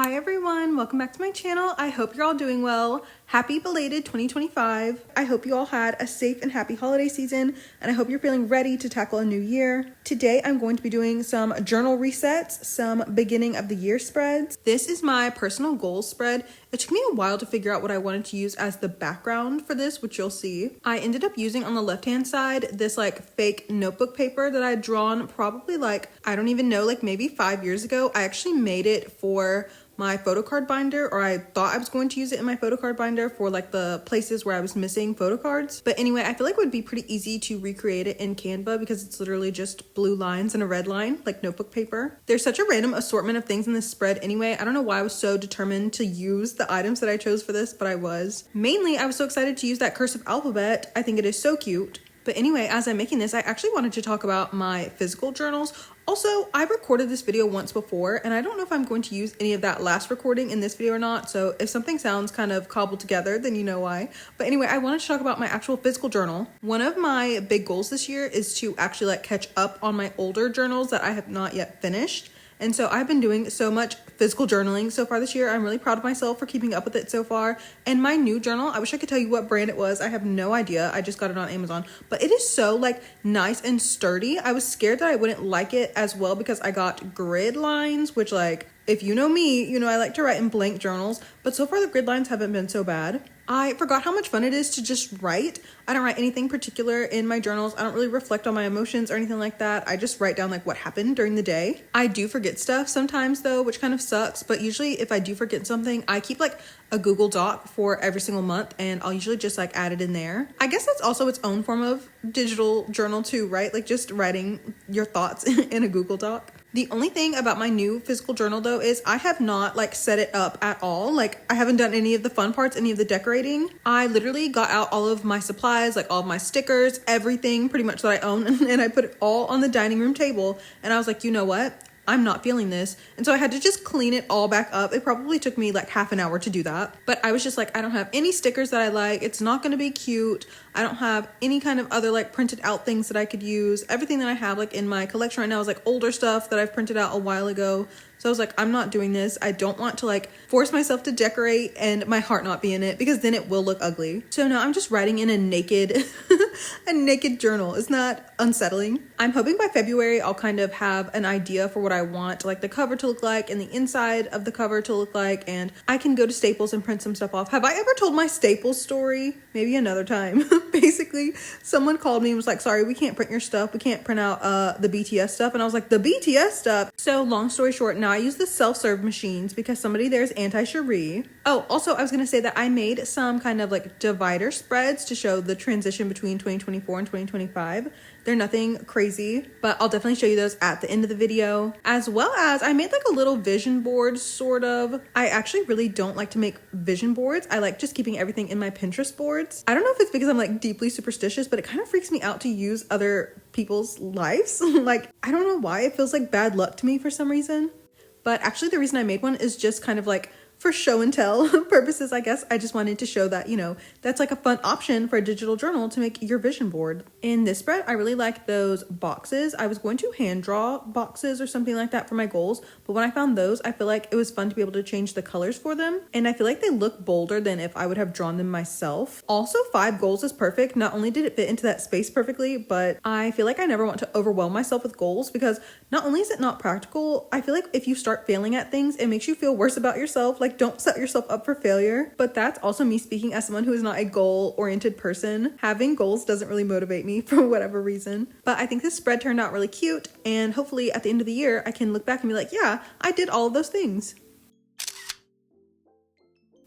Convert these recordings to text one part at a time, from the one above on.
Hi everyone, welcome back to my channel. I hope you're all doing well. Happy belated 2025. I hope you all had a safe and happy holiday season, and I hope you're feeling ready to tackle a new year. Today I'm going to be doing some journal resets, some beginning of the year spreads. This is my personal goals spread. It took me a while to figure out what I wanted to use as the background for this, which you'll see. I ended up using on the left hand side this like fake notebook paper that I had drawn probably I don't even know, maybe 5 years ago. I actually made it for my photo card binder, or I thought I was going to use it in my photo card binder for the places where I was missing photo cards. But anyway, I feel like it would be pretty easy to recreate it in Canva because it's literally just blue lines and a red line, like notebook paper. There's such a random assortment of things in this spread anyway. I don't know why I was so determined to use the items that I chose for this, but I was. Mainly, I was so excited to use that cursive alphabet. I think it is so cute. But anyway, as I'm making this, I actually wanted to talk about my physical journals. Also, I've recorded this video once before, and I don't know if I'm going to use any of that last recording in this video or not. So if something sounds kind of cobbled together, then you know why. But anyway, I wanted to talk about my actual physical journal. One of my big goals this year is to actually catch up on my older journals that I have not yet finished. And so I've been doing so much physical journaling so far this year. I'm really proud of myself for keeping up with it so far. And my new journal, I wish I could tell you what brand it was. I have no idea. I just got it on Amazon. But it is so nice and sturdy. I was scared that I wouldn't like it as well because I got grid lines, which if you know me, you know I like to write in blank journals. But so far the grid lines haven't been so bad. I forgot how much fun it is to just write. I don't write anything particular in my journals. I don't really reflect on my emotions or anything like that. I just write down what happened during the day. I do forget stuff sometimes though, which kind of sucks. But usually if I do forget something, I keep a Google Doc for every single month, and I'll usually just add it in there. I guess that's also its own form of digital journal too, right? Just writing your thoughts in a Google Doc. The only thing about my new physical journal though is I have not set it up at all. I haven't done any of the fun parts, any of the decorating. I literally got out all of my supplies, all of my stickers, everything pretty much that I own, and I put it all on the dining room table. And I was like, you know what? I'm not feeling this. And so I had to just clean it all back up. It probably took me half an hour to do that. But I was just I don't have any stickers that I like. It's not going to be cute. I don't have any kind of other printed out things that I could use. Everything that I have in my collection right now is older stuff that I've printed out a while ago. So I was I'm not doing this. I don't want to force myself to decorate and my heart not be in it, because then it will look ugly. So now I'm just writing in a naked a naked journal. Isn't that unsettling? I'm hoping by February I'll kind of have an idea for what I want the cover to look like and the inside of the cover to look like, and I can go to Staples and print some stuff off. Have I ever told my Staples story? Maybe another time. Basically, someone called me and was sorry, we can't print your stuff. We can't print out the BTS stuff. And I was the BTS stuff? So long story short, now I use the self-serve machines because somebody there is anti-sheree. Oh, also I was going to say that I made some kind of divider spreads to show the transition between 2024 and 2025. They're nothing crazy, but I'll definitely show you those at the end of the video. As well as I made a little vision board, sort of. I actually really don't like to make vision boards. I like just keeping everything in my Pinterest boards. I don't know if it's because I'm deeply superstitious, but it kind of freaks me out to use other people's lives. I don't know why. It feels like bad luck to me for some reason. But actually the reason I made one is just kind of for show and tell purposes, I guess. I just wanted to show that, that's a fun option for a digital journal to make your vision board. In this spread, I really like those boxes. I was going to hand draw boxes or something like that for my goals, but when I found those, I feel it was fun to be able to change the colors for them. And I feel they look bolder than if I would have drawn them myself. Also, 5 goals is perfect. Not only did it fit into that space perfectly, but I feel I never want to overwhelm myself with goals, because not only is it not practical, I feel if you start failing at things, it makes you feel worse about yourself. Don't set yourself up for failure. But that's also me speaking as someone who is not a goal-oriented person. Having goals doesn't really motivate me for whatever reason. But I think this spread turned out really cute, and hopefully at the end of the year, I can look back and be yeah, I did all of those things.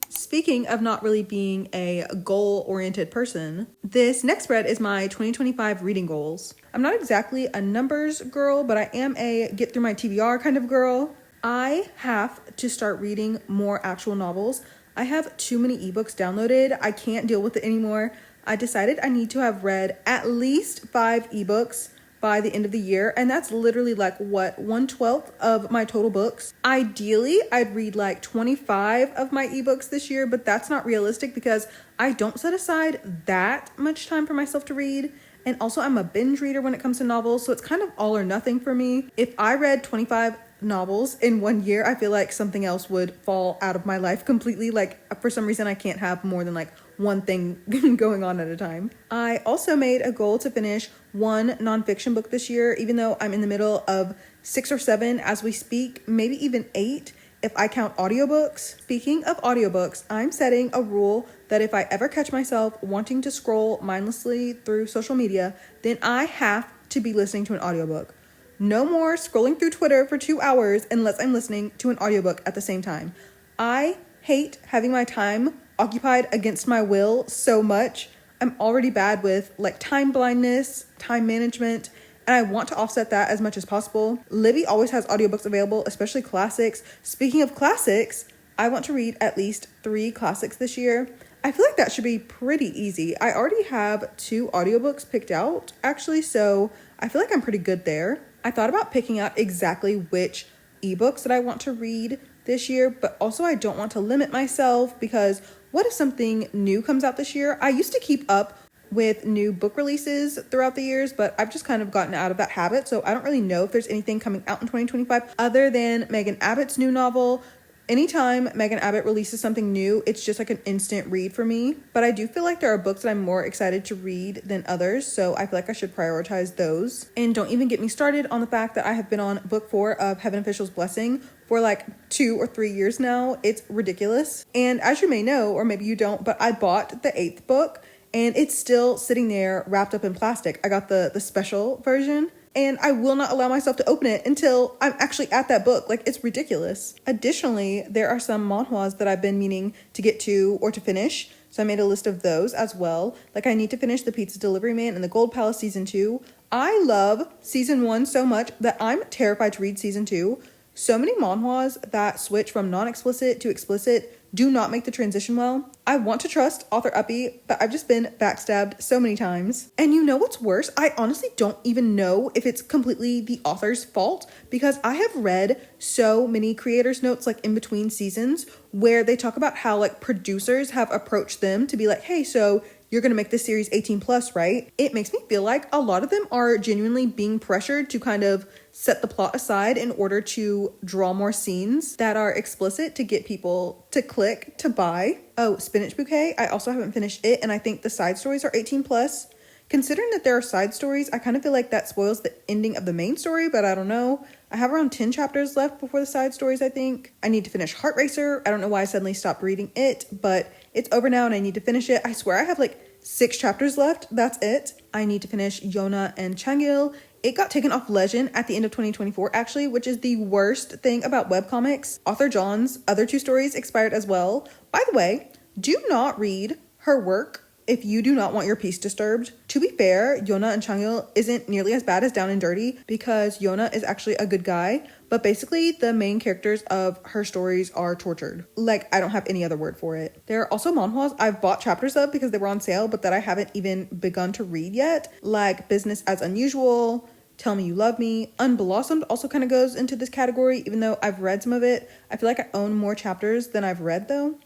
Speaking of not really being a goal-oriented person, this next spread is my 2025 reading goals. I'm not exactly a numbers girl, but I am a get through my TBR kind of girl. I have to start reading more actual novels. I have too many ebooks downloaded. I can't deal with it anymore. I decided I need to have read at least 5 ebooks by the end of the year, and that's literally 1/12 of my total books. Ideally, I'd read 25 of my ebooks this year, but that's not realistic because I don't set aside that much time for myself to read. And also I'm a binge reader when it comes to novels, so it's kind of all or nothing for me. If I read 25 novels in 1 year, I feel like something else would fall out of my life completely. Like, for some reason, I can't have more than like one thing going on at a time. I also made a goal to finish one nonfiction book this year, even though I'm in the middle of 6 or 7 as we speak, maybe even 8 if I count audiobooks. Speaking of audiobooks, I'm setting a rule that if I ever catch myself wanting to scroll mindlessly through social media, then I have to be listening to an audiobook. No more scrolling through Twitter for 2 hours unless I'm listening to an audiobook at the same time. I hate having my time occupied against my will so much. I'm already bad with like time blindness, time management, and I want to offset that as much as possible. Libby always has audiobooks available, especially classics. Speaking of classics, I want to read at least 3 classics this year. I feel like that should be pretty easy. I already have 2 audiobooks picked out, actually, so I feel like I'm pretty good there. I thought about picking out exactly which ebooks that I want to read this year, but also I don't want to limit myself because what if something new comes out this year? I used to keep up with new book releases throughout the years, but I've just kind of gotten out of that habit, so I don't really know if there's anything coming out in 2025 other than Megan Abbott's new novel. Anytime Megan Abbott releases something new, it's just like an instant read for me. But I do feel like there are books that I'm more excited to read than others, so I feel like I should prioritize those. And don't even get me started on the fact that I have been on book 4 of Heaven Official's Blessing for like 2 or 3 years now. It's ridiculous. And as you may know, or maybe you don't, but I bought the 8th book and it's still sitting there wrapped up in plastic. I got the special version. And I will not allow myself to open it until I'm actually at that book. Like, it's ridiculous. Additionally, there are some manhwas that I've been meaning to get to or to finish. So I made a list of those as well. Like, I need to finish The Pizza Delivery Man and The Gold Palace Season 2. I love Season 1 so much that I'm terrified to read Season 2. So many manhwas that switch from non-explicit to explicit do not make the transition well. I want to trust author Uppy, but I've just been backstabbed so many times. And you know what's worse? I honestly don't even know if it's completely the author's fault because I have read so many creators' notes like in between seasons where they talk about how like producers have approached them to be like, hey, so you're going to make this series 18 plus, right? It makes me feel like a lot of them are genuinely being pressured to kind of set the plot aside in order to draw more scenes that are explicit to get people to click to buy. Oh, Spinach Bouquet. I also haven't finished it, and I think the side stories are 18 plus. Considering that there are side stories, I kind of feel like that spoils the ending of the main story, but I don't know. I have around 10 chapters left before the side stories, I think. I need to finish Heart Racer. I don't know why I suddenly stopped reading it, but it's over now and I need to finish it. I swear I have like 6 chapters left. That's it. I need to finish Yona and Changil. It got taken off Lezhin at the end of 2024, actually, which is the worst thing about webcomics. Author John's other 2 stories expired as well. By the way, do not read her work if you do not want your peace disturbed. To be fair, Yona and Changil isn't nearly as bad as Down and Dirty because Yona is actually a good guy, but basically the main characters of her stories are tortured. Like, I don't have any other word for it. There are also manhwas I've bought chapters of because they were on sale, but that I haven't even begun to read yet, like Business as Unusual, Tell Me You Love Me. Unblossomed also kind of goes into this category, even though I've read some of it. I feel like I own more chapters than I've read though.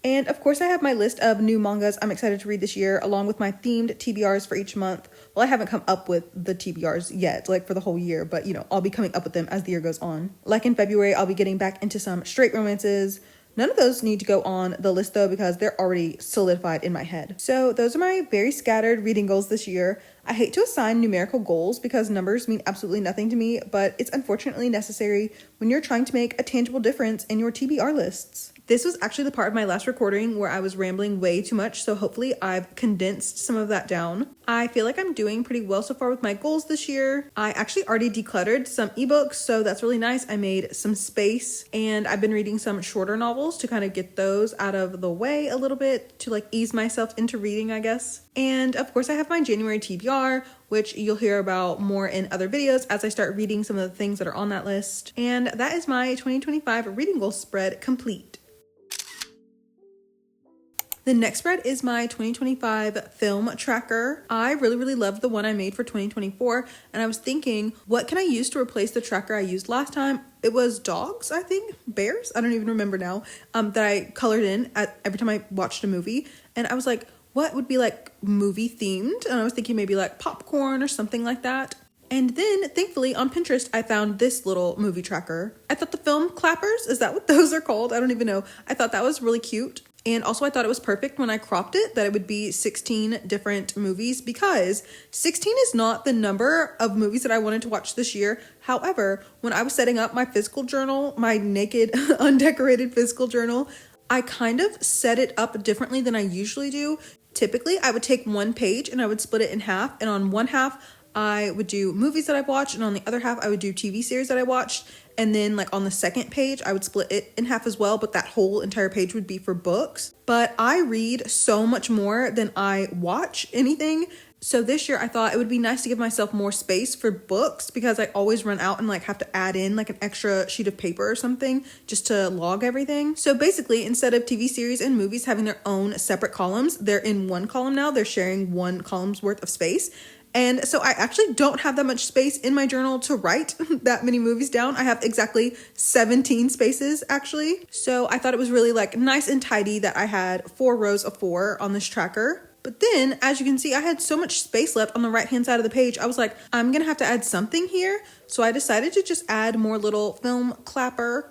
And of course I have my list of new mangas I'm excited to read this year, along with my themed TBRs for each month. Well, I haven't come up with the TBRs yet, like for the whole year, but you know, I'll be coming up with them as the year goes on. Like in February, I'll be getting back into some straight romances. None of those need to go on the list though, because they're already solidified in my head. So those are my very scattered reading goals this year. I hate to assign numerical goals because numbers mean absolutely nothing to me, but it's unfortunately necessary when you're trying to make a tangible difference in your TBR lists. This was actually the part of my last recording where I was rambling way too much, so hopefully I've condensed some of that down. I feel like I'm doing pretty well so far with my goals this year. I actually already decluttered some ebooks, so that's really nice. I made some space, and I've been reading some shorter novels to kind of get those out of the way a little bit, to like ease myself into reading, I guess. And of course I have my January TBR, which you'll hear about more in other videos as I start reading some of the things that are on that list. And that is my 2025 reading goal spread complete. The next spread is my 2025 film tracker. I really loved the one I made for 2024, and I was thinking, what can I use to replace the tracker I used last time? It was dogs, I think, bears, I don't even remember now, that I colored in every time I watched a movie. And I was like, what would be like movie themed? And I was thinking maybe like popcorn or something like that. And then thankfully on Pinterest, I found this little movie tracker. I thought the film clappers, is that what those are called? I don't even know. I thought that was really cute. And also I thought it was perfect when I cropped it that it would be 16 different movies, because 16 is not the number of movies that I wanted to watch this year. However, when I was setting up my physical journal, my naked, undecorated physical journal, I kind of set it up differently than I usually do. Typically, I would take one page and I would split it in half, and on one half, I would do movies that I've watched, and on the other half, I would do TV series that I watched. And then like on the second page, I would split it in half as well, but that whole entire page would be for books. But I read so much more than I watch anything. So this year I thought it would be nice to give myself more space for books, because I always run out and like have to add in like an extra sheet of paper or something just to log everything. So basically, instead of TV series and movies having their own separate columns, they're in one column now. They're sharing one column's worth of space. And so I actually don't have that much space in my journal to write that many movies down. I have exactly 17 spaces actually. So I thought it was really like nice and tidy that I had 4 rows of 4 on this tracker. But then, as you can see, I had so much space left on the right-hand side of the page. I was like, I'm going to have to add something here. So I decided to just add more little film clacker.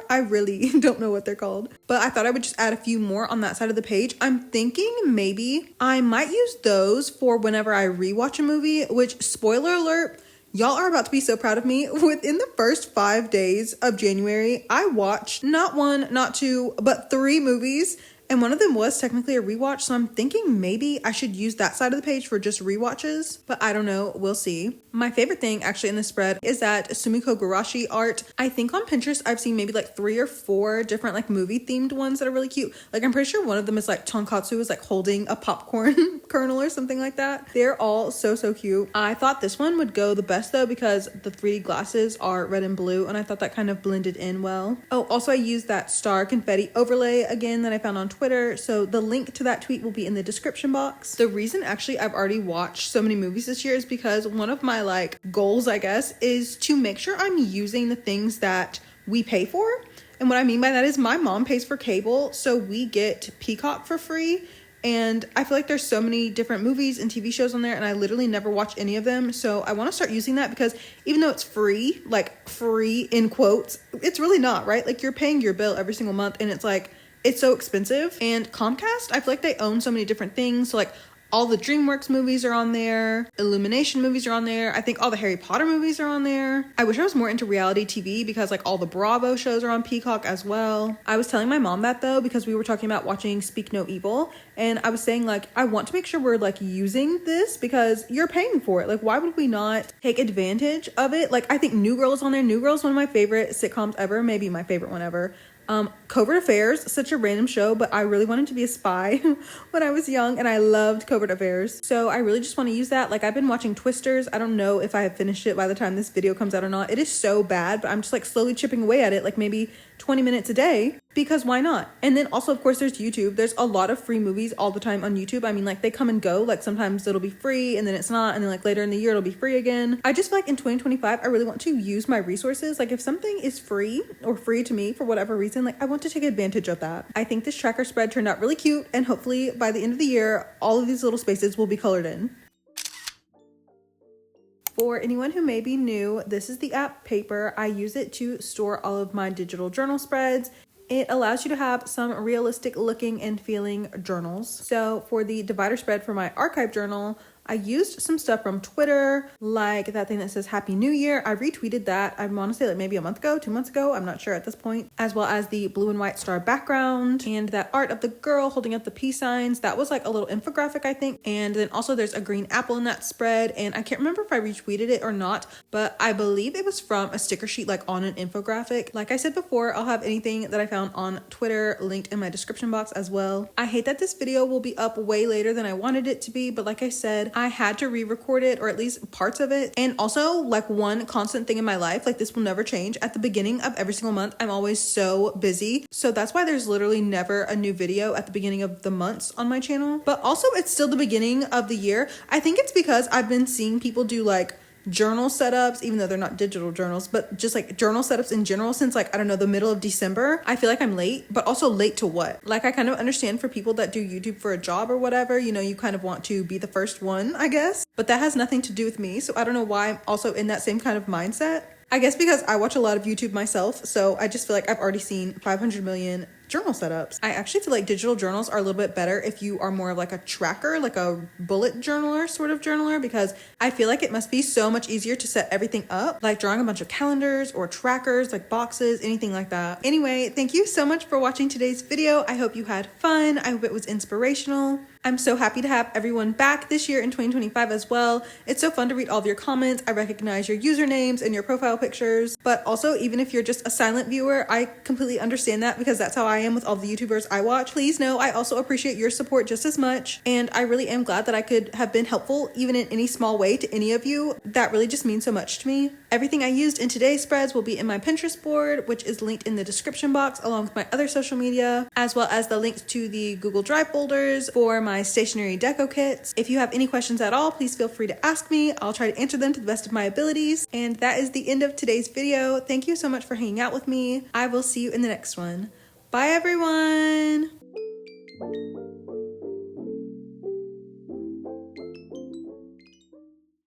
I really don't know what they're called. But I thought I would just add a few more on that side of the page. I'm thinking maybe I might use those for whenever I rewatch a movie, which, spoiler alert, y'all are about to be so proud of me. Within the first 5 days of January, I watched not 1, not 2, but 3 movies. And one of them was technically a rewatch, so I'm thinking maybe I should use that side of the page for just rewatches, but I don't know, we'll see. My favorite thing actually in this spread is that Sumiko Gurashi art. I think on Pinterest I've seen maybe like 3 or 4 different like movie themed ones that are really cute. Like I'm pretty sure one of them is like tonkatsu is like holding a popcorn kernel or something like that. They're all so cute. I thought this one would go the best though, because the 3D glasses are red and blue, and I thought that kind of blended in well. Oh, also I used that star confetti overlay again that I found on Twitter, so the link to that tweet will be in the description box. The reason actually I've already watched so many movies this year is because one of my like goals, I guess, is to make sure I'm using the things that we pay for. And what I mean by that is my mom pays for cable, so we get Peacock for free. And I feel like there's so many different movies and TV shows on there, and I literally never watch any of them. So I want to start using that, because even though it's free, like free in quotes, it's really not, right? Like you're paying your bill every single month, and it's like, it's so expensive. And Comcast, I feel like they own so many different things. So like all the DreamWorks movies are on there. Illumination movies are on there. I think all the Harry Potter movies are on there. I wish I was more into reality TV, because like all the Bravo shows are on Peacock as well. I was telling my mom that though, because we were talking about watching Speak No Evil. And I was saying like, I want to make sure we're like using this, because you're paying for it. Like why would we not take advantage of it? Like I think New Girl is on there. New Girl is one of my favorite sitcoms ever. Maybe my favorite one ever. Covert Affairs, such a random show, but I really wanted to be a spy when I was young, and I loved Covert Affairs. So I really just want to use that. Like I've been watching Twisters. I don't know if I have finished it by the time this video comes out or not. It is so bad, but I'm just like slowly chipping away at it, like maybe 20 minutes a day, because why not? And then also, of course, there's YouTube. There's a lot of free movies all the time on YouTube. I mean, like they come and go. Like sometimes it'll be free and then it's not, and then like later in the year it'll be free again. I just feel like in 2025 I really want to use my resources. Like if something is free or free to me for whatever reason, like I want to take advantage of that. I think this tracker spread turned out really cute, and hopefully by the end of the year all of these little spaces will be colored in. For anyone who may be new, this is the app Paper. I use it to store all of my digital journal spreads. It allows you to have some realistic looking and feeling journals. So for the divider spread for my archive journal, I used some stuff from Twitter, like that thing that says Happy New Year. I retweeted that, I want to say like maybe a month ago, 2 months ago, I'm not sure at this point, as well as the blue and white star background and that art of the girl holding up the peace signs. That was like a little infographic, I think. And then also there's a green apple in that spread, and I can't remember if I retweeted it or not, but I believe it was from a sticker sheet like on an infographic. Like I said before, I'll have anything that I found on Twitter linked in my description box as well. I hate that this video will be up way later than I wanted it to be, but like I said, I had to re-record it, or at least parts of it. And also, like one constant thing in my life, like this will never change, at the beginning of every single month I'm always so busy, so that's why there's literally never a new video at the beginning of the months on my channel. But also it's still the beginning of the year. I think it's because I've been seeing people do like journal setups, even though they're not digital journals, but just like journal setups in general since like, I don't know, the middle of December. I feel like I'm late, but also late to what? Like, I kind of understand for people that do YouTube for a job or whatever, you know, you kind of want to be the first one, I guess, but that has nothing to do with me. So I don't know why I'm also in that same kind of mindset. I guess because I watch a lot of YouTube myself, so I just feel like I've already seen 500 million journal setups. I actually feel like digital journals are a little bit better if you are more of like a tracker, like a bullet journaler sort of journaler, because I feel like it must be so much easier to set everything up, like drawing a bunch of calendars or trackers, like boxes, anything like that. Anyway, thank you so much for watching today's video. I hope you had fun. I hope it was inspirational. I'm so happy to have everyone back this year in 2025 as well. It's so fun to read all of your comments. I recognize your usernames and your profile pictures, but also even if you're just a silent viewer, I completely understand that because that's how I am with all the YouTubers I watch. Please know I also appreciate your support just as much, and I really am glad that I could have been helpful even in any small way to any of you. That really just means so much to me. Everything I used in today's spreads will be in my Pinterest board, which is linked in the description box along with my other social media, as well as the links to the Google Drive folders for my stationery deco kits. If you have any questions at all, please feel free to ask me. I'll try to answer them to the best of my abilities. And that is the end of today's video. Thank you so much for hanging out with me. I will see you in the next one. Bye everyone!